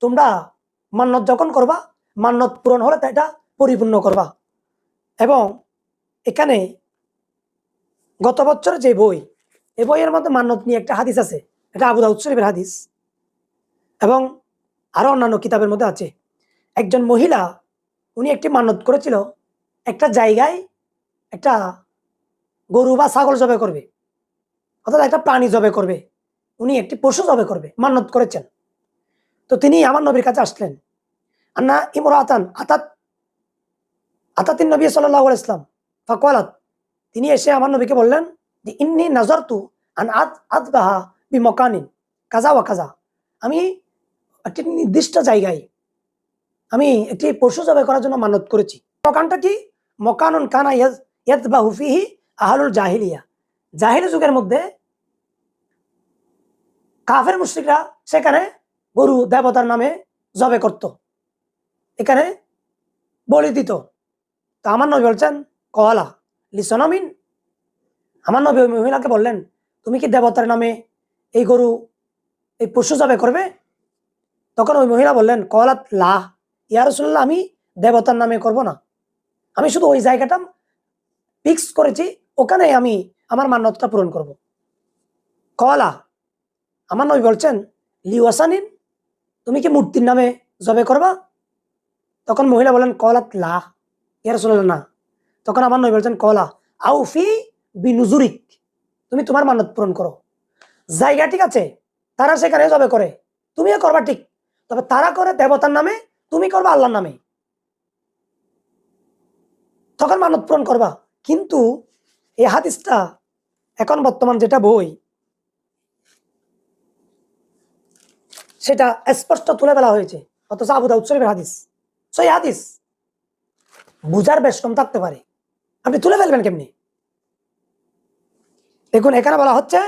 তোমরা মান্নত যখন করবা, মান্নত পূরণ হলে এটা পরিপূর্ণ করবা। এবং এখানে গত বছরের যে বই, এই বইয়ের মধ্যে মান্নত নিয়ে একটা হাদিস আছে, এটা আবু দাউদ শরীফের হাদিস এবং আরো অন্যান্য কিতাবের মধ্যে আছে। একজন মহিলা, উনি একটি মান্নত করেছিল, একটা জায়গায় একটা গরু বা ছাগল জবে করবে, অর্থাৎ একটা প্রাণী জবে করবে, উনি একটি পশু জবে করবে, মান্নত করেছেন। তো তিনি আমার নবীর কাছে আসলেন। আন্না ইমরাতান আতাত আতাতিন নবী সাল্লাল্লাহু আলাইহি ওয়াসাল্লাম ফাকালাত, তিনি এসে আমার নবীকে বললেন যে ইন্নী নাজারতু আন আযবাহা বিমাকানিন কাযা ওয়া কাযা, আমি একটি নির্দিষ্ট জায়গায় আমি একটি পশু জবাই করার জন্য মানত করেছি। মকানটা কি? মকানুন কানা ইয়াযবাহু ফিহি আহলুল জাহিলিয়া, জাহিলি যুগের মধ্যে কাফের মুশরিকরা সেখানে গরু দেবতার নামে জবে করত, এখানে বলি দিত। তো আমার নবী বলছেন কওয়ালা লিসনামিন, আমার নবী ওই মহিলাকে বললেন তুমি কি দেবতার নামে এই গরু, এই পশু জবে করবে? তখন ওই মহিলা বললেন কওয়ালাত লা ইয়া রাসূলুল্লাহ, আমি দেবতার নামে করব না, আমি শুধু ওই জায়গাটা ফিক্স করেছি, ওখানে আমি আমার মান্যতটা পূরণ করব। কওয়ালা, আমার নবী বলছেন লিওয়াসানিন, তুমি কি মূর্তির নামে জবে করবা? তখন মহিলা বলেন কওয়ালাত লা ইয়া রাসূলুল্লাহ, না। তখন আমার নবী বলছেন কওয়ালা আউফি বিনুজুরিক, তুমি তোমার মান্যত পূরণ করো। জায়গা ঠিক আছে, তারা সেখানে জবে করে, তুমিও করবা ঠিক, তবে তারা করে দেবতার নামে, তুমি করবা আল্লাহর নামে, তখন মানত পূরণ করবা। কিন্তু এই হাদিসটা এখন বর্তমান যেটা বই, সেটা স্পষ্ট তুলে ফেলা হয়েছে, অথচ আবু দাউদ শরীফের হাদিস। সেই হাদিস বুঝার বেশ কম থাকতে পারে, আপনি তুলে ফেলবেন কেমনি? দেখুন এখানে বলা হচ্ছে